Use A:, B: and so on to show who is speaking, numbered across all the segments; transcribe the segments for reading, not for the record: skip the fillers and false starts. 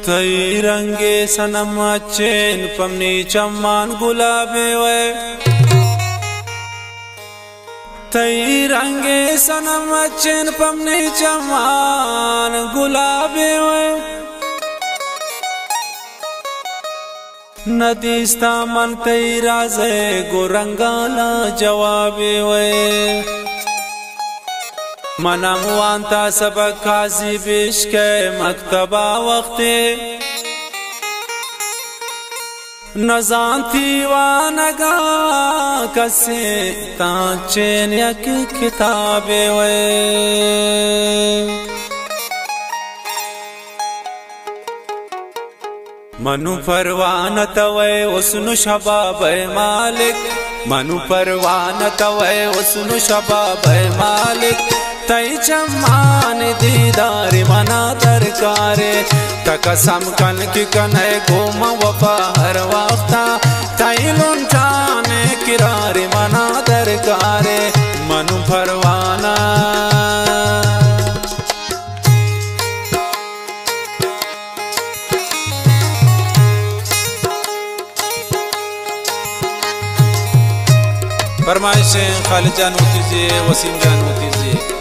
A: तई रंगे सनम चेन पमनी चम्मान गुलाबे वे तई रंगे सनम चेन पमनी चम्मान गुलाबे वे नदीस्ता मन तई राजे गोरंगाला जवाबे वे मनम वांता सबक खाजी बिश के मकतबा वक्ते नजांती वानगा कसे तांचेन यक किताबे वे मनु परवान तवे उसनु शबाब मालिक मनु परवान तवे उसनु शबाब मालिक तई चम्मान दीदार मना दरकारे तकसम कन की कने घूम वफा हर वक्ता तई लुंटाने किरारे मना दरकारे मनु परवाना फरमाइशें खालिद जान होती जी वसीम जान होती जी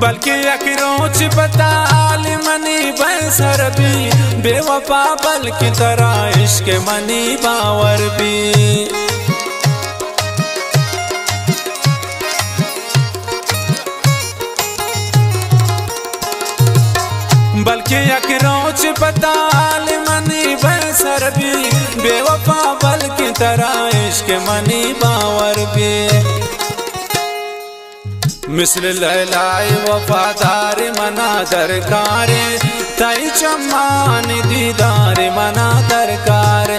A: बल्कि अखरोच बताल मनी बंसर भी बेवफा बल्कि तरह इश्क मनी बावर भी बल्कि अखरोच बताल मनी बंसर भी बेवफा बल्कि तरह इश्क मनी बावर भी मिसल लैलाए वफादार मना दरकारे तई चम्मान दीदार मना दरकार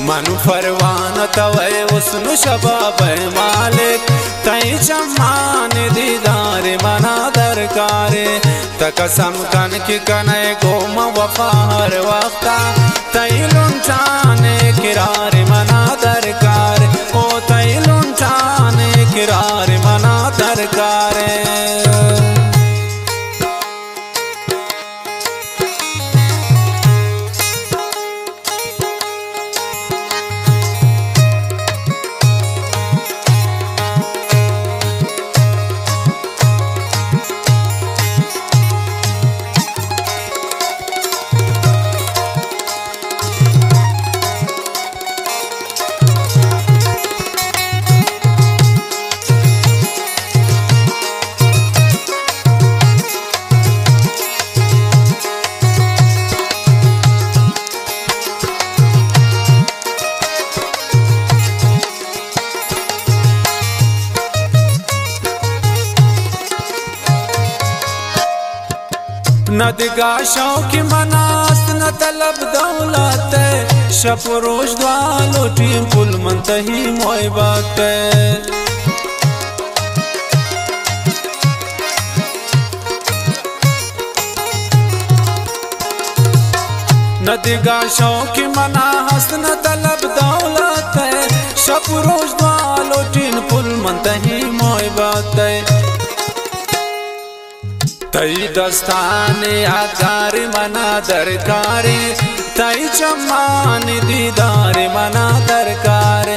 A: मनु फरवान तवे उसनु शबाब मालिक तई चम्मान दीदार मना दरकारे तकसम कन की कने गोम वफा हर वक्ता तई लुंटाने किरार मना दरकार ओ तई लुंटाने किरार मना दरकार न दिगा शौक मनास्त न तलब दौलत शप रोज द्वालो टीम पुल मंतही मोहब्बत न दिगा शौक मनास्त न तलब दौलत शप रोज द्वालो टीम पुल मंतही मोहब्बत तई दस्तान यादगार मना दरकारी तई चम्मान दीदार मना दरकार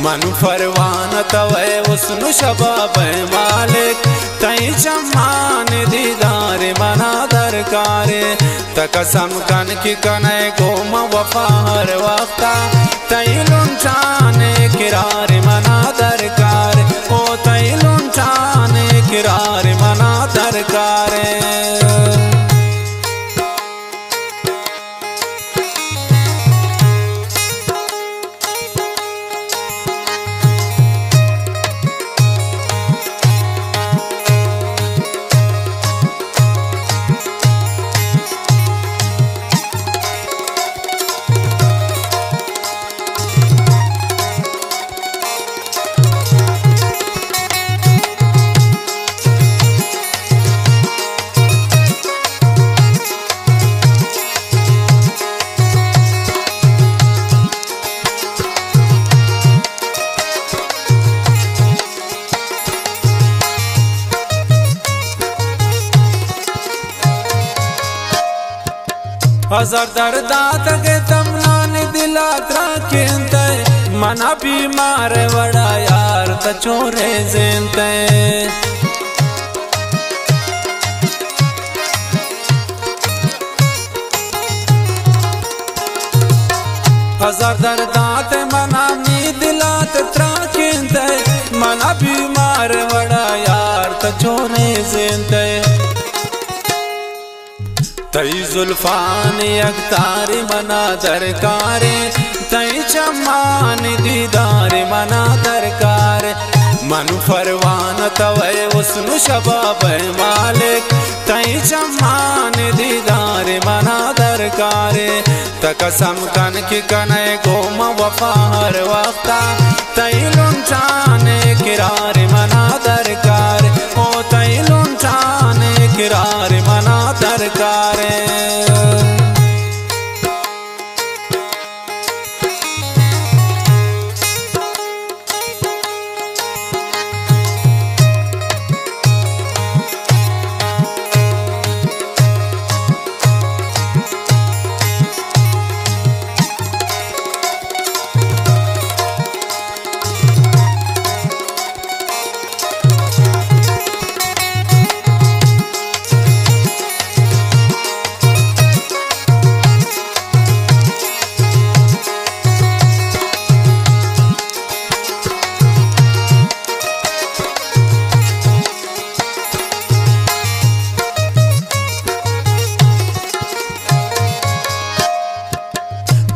A: मनु फरवान तवे उसनु शबाब मालिक तई चम्मान दीदार मना दरकार तकसम कन की कने गोम वफा हर वक्ता तई लुंटाने किरार मना दरकार ओ तई लुंटाने किरार मना दरकार हजार दर्दात के तमनान दिला त्राकिंते मना बीमार वड़ा यार तचोरे जेनते हजार दर्दात मना मी दिलात त्राकिंते मना बीमार वड़ा यार तचोरे जेनते तई जुल्फान अख्तारी मना दरकारे तई चमान दीदार मना दरकार मनु फरवान तवे उसनु शबाब मालिक तई चमान दीदार मना दरकार तकसम कन की कने गोम वफा हर वक्ता तई लुंठाने किरार मना दरकार ओ तई लुंठाने किरार मना दरकार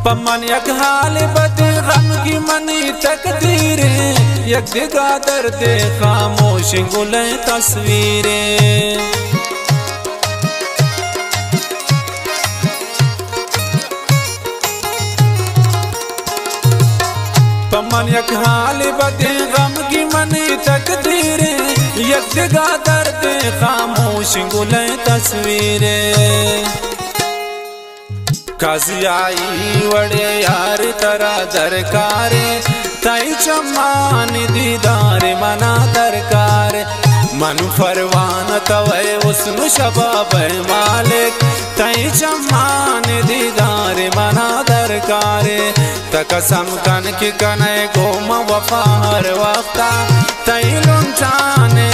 A: पमन यक हाल बद गम की मनी तकदीरे यक दिगा दर्द खामोश गुले तस्वीरें पमन यक हाल बद गम की मनी तकदीरे यक दिगा दर्द खामोश गुले तस्वीरें काजी आई वड़े यार तरा दरकारे तई चमान दीदार मना दरकार मनु फरवान तवे उसनु शबाब मालिक तई चमान दीदार मना दरकार तकसम कन की कने गोम वफा हर वक्ता तई लुंठाने